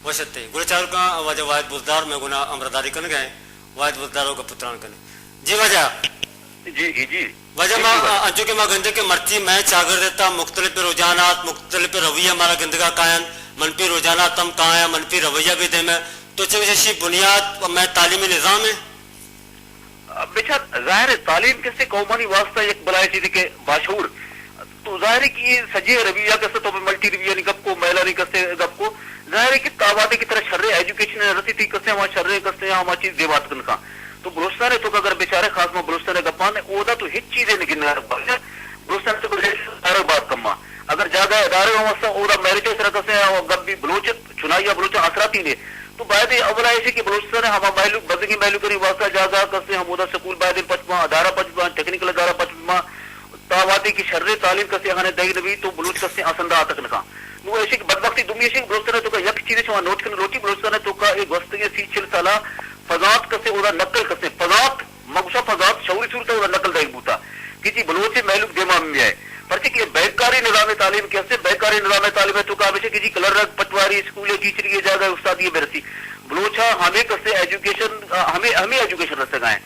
वशते गुलचार का वजह वायद बुजदार में गुना अमरदारी कन गए वायद बुजदारों का पुत्रान कने जी वजह जी वजह मा अंजो के मा गंदे के मर्ची मैं चागर देता मुख्तलिफ रुझानात मुख्तलिफ रवैया हमारा गंदगा कायन मनफी रुझानात तम काया मनफी रवैया भी दे में तो चेशी बुनियाद में तालीमी निज़ाम है बेशक जाहिर है तालीम किससे कौमानी वास्ता एक बलाय चीज के बाशूर तो जाहिर है कि सजे रवैया कैसे तो मल्टी रवैया नहीं गप को महिला नहीं कसते गप को जाहिर है कि ताबादे की तरह शर्रे एजुकेशन रसी थी कसते वहाँ शर्रे कसते वहाँ चीज देवात का तो बलूचिस्तान तो अगर बेचारे खास में बलूचिस्तान गप्पा ने ओदा तो हिच चीजें नहीं गिनना बलूचिस्तान तो बात कम्मा अगर ज्यादा इदारे वास्ता ओदा मैरिज रखते गप भी बलूच चुनाइया बलूच असराती ने तो बाद अवला ऐसे कि बलूचिस्तान हम मायलू बजगी मायलू करी वास्ता जागा कसते हम ओदा स्कूल बाद पचमा अदारा पचमा टेक्निकल अदारा पचमा तावादी की शर्रे तालीम कसते हने दई नबी तो बलूच कसते असंदा तक नका नु ऐसे कि बदबख्ती दुनिया से बलूचिस्तान तो का यक चीज छवा नोट करने रोटी बलूचिस्तान तो का एक वस्त ये सीचल साला फजात कसे ओदा नकल कसे फजात मगशा फजात शौरी सूरत ओदा नकल दई बूता कि जी बलूच मायलू देमा में है पर कि बेकारी निज़ाम तालीम कैसे बेकारी निज़ाम तालीम है तो का कि जी कलर रग पटवारी स्कूल टीचर ये जागा उस्ताद ये बेरसी बलूचा हमें कसे एजुकेशन हमें हमें एजुकेशन रस गए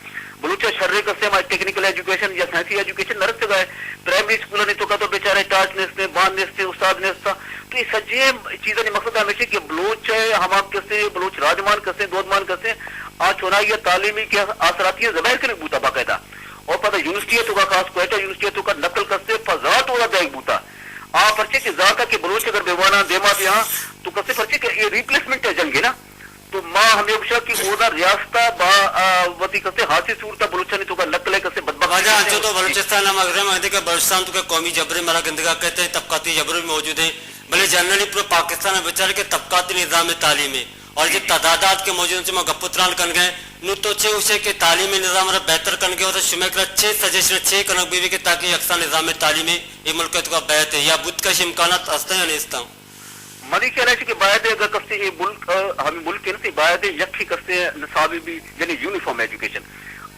बलूचा शर्रे कसे हमारे टेक्निकल एजुकेशन या साइंसी एजुकेशन न रस गए प्राइमरी स्कूल ने तो का तो बेचारे टाच नेस्ते बान नेस्ते उस्ताद नेस्ता तो ये सज्जे चीजें मकसद हमेशा कि बलूच है हम कसे बलूच राजमान कसे दोदमान कसे आज चुना ये तालीमी के असराती जबार के लिए बूता बाकायदा और पता यूनिवर्सिटी तो का खास क्वेटा यूनिवर्सिटी तो का नकल कसते फजात वाला दायक बूता आ पर्चे के जाता के बलूच अगर बेवाना देमा यहाँ तो कसते पर्चे के ये रिप्लेसमेंट है जंगे ना तो माँ हमेशा की ओदा रियासता बा वती कसते हाथी सूरता बलूचनी तो का नकल है कसते बदबख्ती जो तो बलूचिस्तान मगरब में के बलूचिस्तान तो के कौमी जबरे मरा गंदगा कहते हैं तबकाती जबरे भी मौजूद है भले जनरली पूरे पाकिस्तान में बेचारे के तबकाती निज़ाम तालीम है और जो तादाद के मौजूद से गपुत्रान कन गए नु तो छे उसे के तालीमी निज़ाम बेहतर कन गए और शुमेक छे सजेशन छे कनक बीवी के ताकि यकसा निज़ाम तालीमी ये मुल्क का बैत है या बुद्ध का इम्कानात हस्ते या नहीं मनी कह रहे कि बायदे अगर कसते ये मुल्क हम मुल्क के ना बायदे यक्षी कसते निसाबी भी यानी यूनिफॉर्म एजुकेशन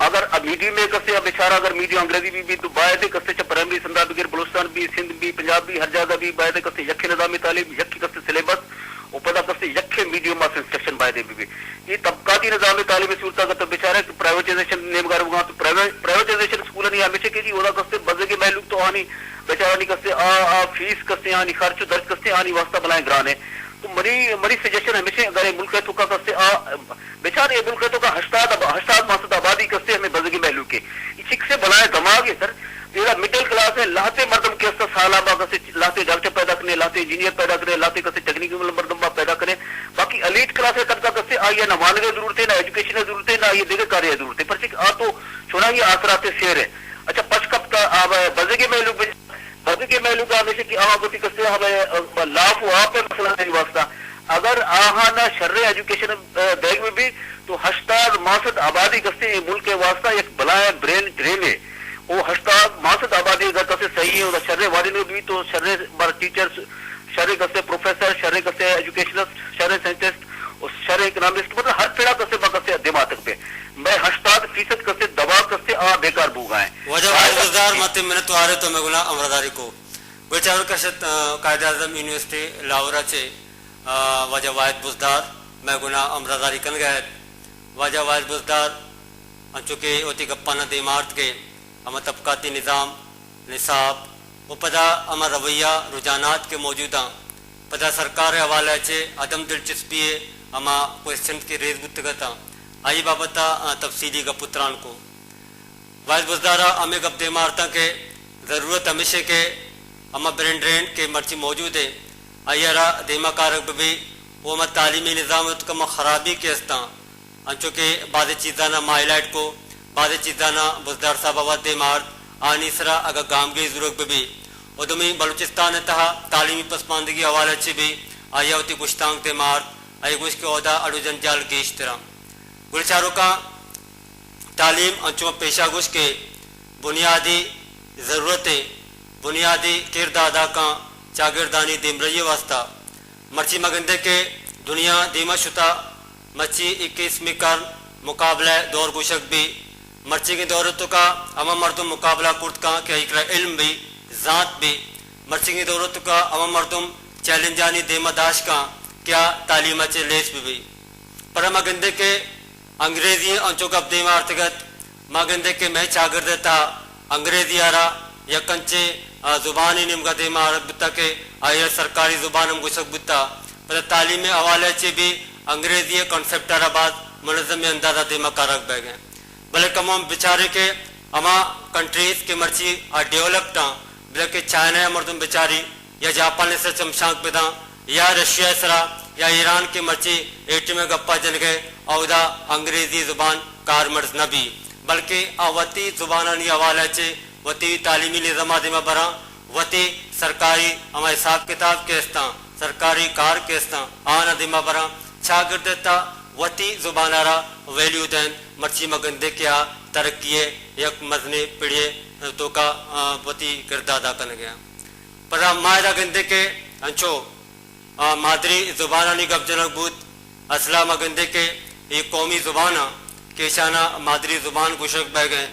अगर अब मीडियम में कसते बेचारा अगर मीडियम अंग्रेजी भी तो बायदे कसते प्राइमरी संदा बगैर बलूचिस्तान भी सिंध भी पंजाब भी हर जगह भी बायदे कसते यक्षी निज़ामी तालीम यक्षी कसते सिलेबस और पता कसते यक्षे मीडियम ऑफ इंस्ट्रक्शन बायदे भी ये तबकाती निज़ाम तालीम सूरत अगर तो बेचारे प्राइवेटाइजेशन नेमगार हुआ तो प्राइवेटाइजेशन स्कूल नहीं हमेशा की जी ओदा कसते बजे के महलूक तो आनी बेचारा नहीं कसते आ फीस कसते आनी खर्च दर्ज कसते आनी वास्ता बनाए ग्राने तो मरी सजेशन हमेशा अगर मुल्क है तो का कसते बेचारे मुल्क है तो का हस्ताद मासद आबादी कसते हमें बजगी महलूक के इचिक से बनाए दमाग है सर तेरा मिडिल क्लास है लाते मर्दम के सालाबा कसे लाते डॉक्टर पैदा करने लाते इंजीनियर पैदा करे लाते कसे टेक्निकल मर्दम पैदा करे बाकी एलीट क्लास है तबका कसे आ ये ना मानवे जरूरत है ना एजुकेशन जरूरत है ना ये देखे कार्य जरूरत है पर आ तो छोड़ा ये आसराते शेर है अच्छा पचकप का बजे के महलू का हमेशा की आवागोती कसे हमें लाभ हुआ पे मसला नहीं वास्ता अगर आहा ना शर्रे एजुकेशन बैग में भी तो हस्ताद मासद आबादी कसे मुल्क के वास्ता एक बलाय ब्रेन ड्रेन है वो हस्ताद मासद आबादी अगर कसे सही है शर्रे वाले में भी तो शर्रे टीचर्स शर्रे कसे प्रोफेसर शर्रे कसे एजुकेशनिस्ट शर्रे साइंटिस्ट और शर्रे इकोनॉमिस्ट मतलब हर पेड़ा कसे कसे दिमाग तक पे मैं हस्ताद फीसद कसे दबा कसे आ बेकार भूगाए वजह मत मिनट वारे तो मैं गुना अमरदारी को बेचार कशत कायदे आजम यूनिवर्सिटी लाहौरा चे वजह वायद बुजदार मैं गुना अमरदारी कन गए वजह वायद बुजदार चूँकि होती गप्पा न इमारत के हम तबकाती निज़ाम निसाब वो पता अमर रवैया रुझानात के मौजूदा पता सरकार हवाले चे अदम दिलचस्पी है अमा क्वेश्चन की रेज बुतगता आई बाबता तफसीली गपुत्रान को वायद बुजदारा हमें गप इमारत के ज़रूरत हमेशा के अमा ब्रेन ड्रेन के मर्ची मौजूद है अयरा देमा कारक भी वो मत तालीमी निज़ाम कम खराबी के हस्ता चूँकि बाद चीज़ाना माइलाइट को बाद चीज़ाना बुजदार साहब आवाद मार्द आनीसरा अगर गाम की जरूरत भी उदमी बलूचिस्तान तहा तालीमी पसमानदगी हवाले से भी आया होती गुश्तांग ते मार्द आई गुश के अहदा अड़ू जंजाल की इश्तरा गुलचारों का तालीम अंचुमा पेशा गुश के बुनियादी ज़रूरतें बुनियादी किरदार अदा का चागिरदानी दिमरये वास्ता मर्ची मगंदे के दुनिया दीमा शुता मच्छी 21वीं कर मुकाबला दौर गुशक भी मर्ची की दौरतों का अमा मर्दुम मुकाबला कुर्द का क्या इकरा इल्म भी ज़ात भी मर्ची की दौरतों का अमा मर्दुम चैलेंजानी देमादाश का क्या तालीमाचे लेस भी पर मगंदे के अंग्रेजी अंचो कब देमा अर्तगत मगंदे के मैं चागर देता अंग्रेजी आरा या कंचे जुबानी निम का देमा अरबता के आयर सरकारी जुबान हम गुसक बुता पर तालीम हवाले से भी अंग्रेजी कॉन्सेप्ट आराबाद मनज़म अंदाजा देमा कारक बैग हैं भले कम बेचारे के अमा कंट्रीज के मर्ची डेवलप्ड भले के चाइना मर्दम बेचारी या जापान से चमशांक पैदा या रशिया सरा या ईरान के मर्ची एटी में गप्पा जल गए अवधा अंग्रेजी जुबान कार मर्ज न भी बल्कि अवती जुबानी हवाले से वती तालीमी निज़ाम दिमा बरा वती सरकारी हमारे हिसाब किताब के इस्ता सरकारी कार के इस्ता आना दिमा बरा छागर देता वती जुबानारा वैल्यू देन मर्ची मगंदे क्या तरक्की यक मजने पीढ़िए तो का वती किरदार अदा कर गया पर मायरा गंदे के अंचो मादरी जुबानी गबजनक बूत असला मगंदे के ये कौमी जुबान के शाना मादरी जुबान गुशक बह गए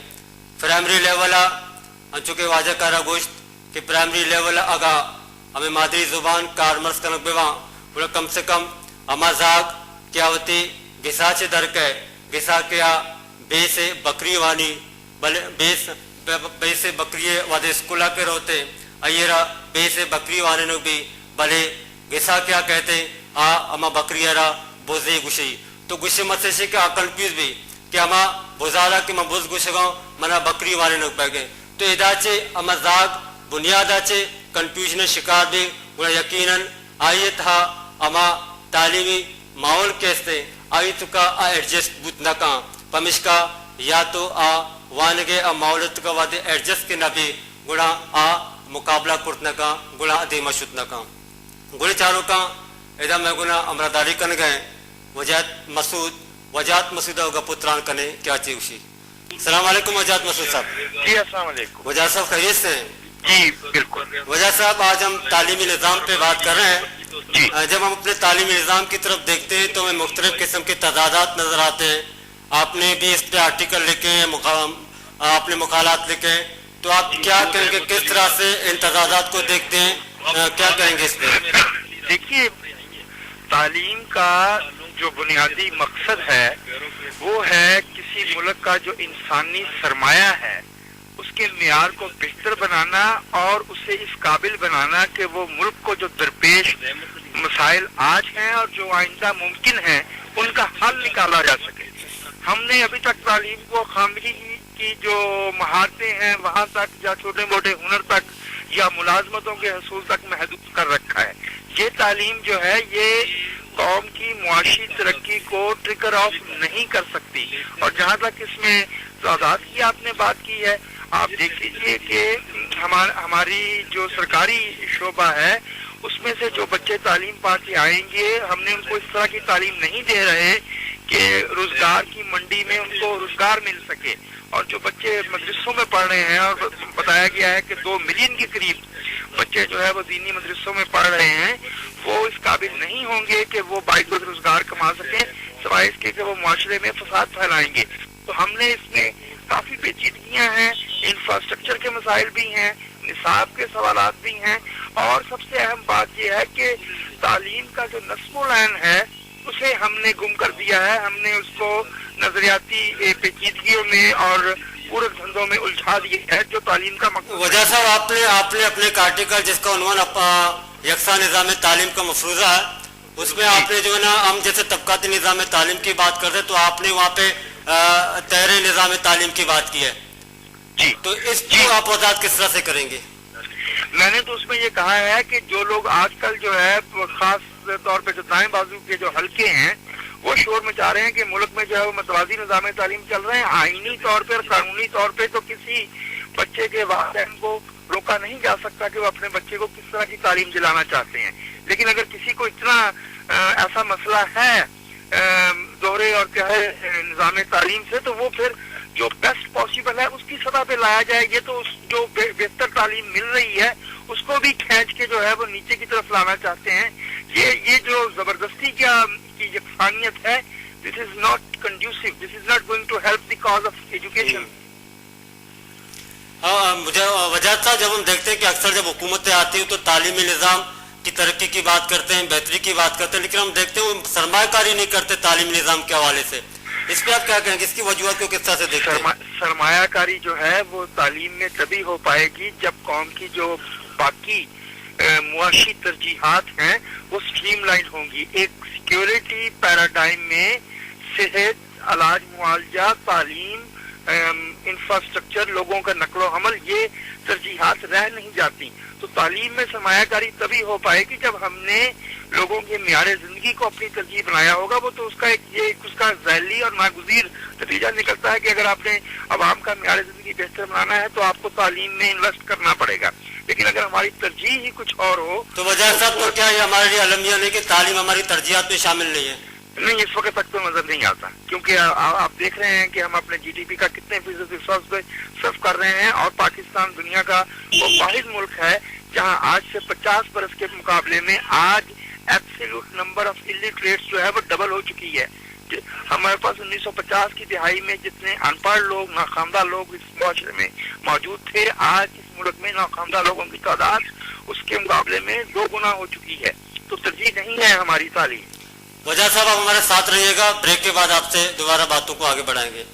प्राइमरी लेवल अंचो के वाजा कारा गोश्त कि प्राइमरी लेवल आगा हमें मादरी जुबान कारमर्स कनक बेवा बोले कम से कम अमाजाक क्या होती गिसा से दर के गिसा क्या बे से बकरी वानी भले बे से बकरी वादे स्कूला के रोते अयरा बे से बकरी वाने नो भी भले गिसा क्या कहते आ अमा बकरी रा बोझे गुशी तो गुस्से मत से क्या कंफ्यूज भी कि अमा बोझारा कि मैं बोझ गुस्से गाँव मना बकरी वाले नो पै गए तो इदाचे अमजाक बुनियादाचे कंफ्यूजन शिकार भी गुणा यकीनन आइए था अमा तालीमी माहौल कैसे आई तो का एडजस्ट बुत न का पमिश का या तो वानगे माहौलत का वादे एडजस्ट के न भी गुणा मुकाबला कुर्त न का गुणा अदे मशुत न का गुणे चारों का इधर मैं गुना अमरादारी कन गए वजात मसूद का पुत्रान कने क्या चीज़ सलाम वालेकुम वजात मसूद साहब। जी अस्सलाम वालेकुम। वजात साहब खैरियत से हैं? जी बिल्कुल। वजात साहब आज हम तालीमी निज़ाम पे बात कर रहे हैं जी। जब हम अपने तालीमी निज़ाम की तरफ देखते हैं तो हमें मुख्तलिफ किस्म के तजादात नज़र आते हैं आपने भी इस पे आर्टिकल लिखे हैं आपने मुकालात लिखे हैं तो आप क्या कहेंगे किस तरह से इन तजादात को देखते हैं क्या कहेंगे इस पे? देखिए तालीम का जो बुनियादी मकसद है वो है किसी मुल्क का जो इंसानी सरमाया है उसके मियार को बेहतर बनाना और उसे इस काबिल बनाना कि वो मुल्क को जो दरपेश मसाइल आज हैं और जो आइंदा मुमकिन है उनका हल निकाला जा सके। हमने अभी तक तालीम को खामगी की जो महारतें हैं वहां तक या छोटे मोटे हुनर तक या मुलाजमतों के हसूल तक महदूद कर रखा है। ये तालीम जो है ये कौम की मुआशी तरक्की को ट्रिगर ऑफ नहीं कर सकती। और जहाँ तक इसमें तादाद की आपने बात की है आप देख लीजिए कि हमारी जो सरकारी शोबा है उसमें से जो बच्चे तालीम पा के आएंगे हमने उनको इस तरह की तालीम नहीं दे रहे कि रोजगार की मंडी में उनको रोजगार मिल सके। और जो बच्चे मदरसों में पढ़ रहे हैं और बताया गया है कि 2 मिलियन के करीब बच्चे जो है वो दीनी मदरसों में पढ़ रहे हैं वो इस काबिल नहीं होंगे कि वो बाइक रोजगार कमा सकें सिवाय इसके कि वो मुआशरे में फसाद फैलाएंगे। तो हमने इसमें काफी पेचीदगियां हैं, इंफ्रास्ट्रक्चर के मसाइल भी हैं, निसाब के सवालात भी हैं और सबसे अहम बात यह है कि तालीम का जो नस्मुलैन है उसे हमने गुम कर दिया है। हमने उसको नजरियाती पेचीदगियों में और पूरे धंधों में उलझा दिया है जो तालीम का मकसद। वजह साहब आपने अपने एक आर्टिकल जिसका उन्वान यकसा निज़ाम तालीम का मफरूजा है उसमें आपने जो है ना हम जैसे तबकाती निज़ाम तालीम की बात करते हैं तो आपने वहाँ पे तहरे निज़ाम तालीम की बात की है जी। तो इसको आप वजाहत किस तरह से करेंगे? मैंने तो उसमें ये कहा है कि जो लोग आजकल जो है खास तौर पे जो दाएं बाजू के जो हल्के हैं वो शोर मचा रहे हैं कि मुल्क में जो है वो मतवाजी निज़ाम तालीम चल रहे हैं। आईनी तौर पे और कानूनी तौर पे तो किसी बच्चे के वालिदैन को रोका नहीं जा सकता कि वो अपने बच्चे को किस तरह की तालीम दिलाना चाहते हैं। लेकिन अगर किसी को इतना ऐसा मसला है दोहरे और क्या है निज़ाम तालीम से तो वो फिर जो बेस्ट पॉसिबल है उसकी सतह पे लाया जाए। ये तो जो बेहतर तालीम मिल रही है उसको भी खींच के जो है वो नीचे की तरफ लाना चाहते हैं। ये जो जबरदस्ती की यकसानियत है this is not conducive, this is not going to help the cause of education. हाँ मुझे वजह था जब हम देखते हैं कि अक्सर जब हुकूमतें आती हैं तो तालीमी निज़ाम की तरक्की की बात करते हैं, बेहतरी की बात करते हैं, लेकिन हम देखते हैं वो सरमायाकारी नहीं करते तालीमी निज़ाम के हवाले से। इस पर आप क्या कहेंगे, इसकी वजूहत को किस तरह से देखते हैं? सरमायाकारी जो है वो तालीम में तभी हो पाएगी जब कौम की जो बाकी मुआशी तरजीहात हैं वो स्ट्रीमलाइन होंगी। एक सिक्योरिटी पैराडाइम में सेहत, इलाज, मुआवजा, तालीम, इंफ्रास्ट्रक्चर, लोगों का नकलो हमल, ये तरजीहात रह नहीं जाती। तो तालीम में सरमायाकारी तभी हो पाएगी जब हमने लोगों के मियारे जिंदगी को अपनी तरजीह बनाया होगा। वो तो उसका उसका ज़ैली और नागुज़ीर नतीजा निकलता है कि अगर आपने अवाम का मियारे जिंदगी बेहतर बनाना है तो आपको तालीम में इन्वेस्ट करना पड़ेगा। लेकिन अगर हमारी तरजीह ही कुछ और हो तो वजह साहब तो क्या ये हमारे लिए अलमिया नहीं कि तालीम हमारी तरजीहात में शामिल नहीं है? नहीं, इस वक्त तक तो नजर नहीं आता, क्योंकि आप देख रहे हैं कि हम अपने जीडीपी का कितने फीसद सर्व कर रहे हैं और पाकिस्तान दुनिया का वो वाहिद मुल्क है जहां आज से 50 बरस के मुकाबले में आज एब्सोल्यूट नंबर ऑफ इलिटरेट्स जो है वो डबल हो चुकी है। हमारे पास 1950 की दिहाई में जितने अनपढ़ लोग, नाखामदा लोग इस मुआशरे में मौजूद थे, आज इस मुल्क में नाखामदा लोगों की तादाद उसके मुकाबले में 2 गुना हो चुकी है। तो तरजीह नहीं है हमारी तालीम। वजह साहब आप हमारे साथ रहिएगा, ब्रेक के बाद आपसे दोबारा बातों को आगे बढ़ाएंगे।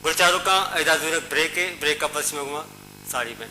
गुलचारों का इजाज़त, ब्रेक है, ब्रेक का पश्चिम साड़ी में।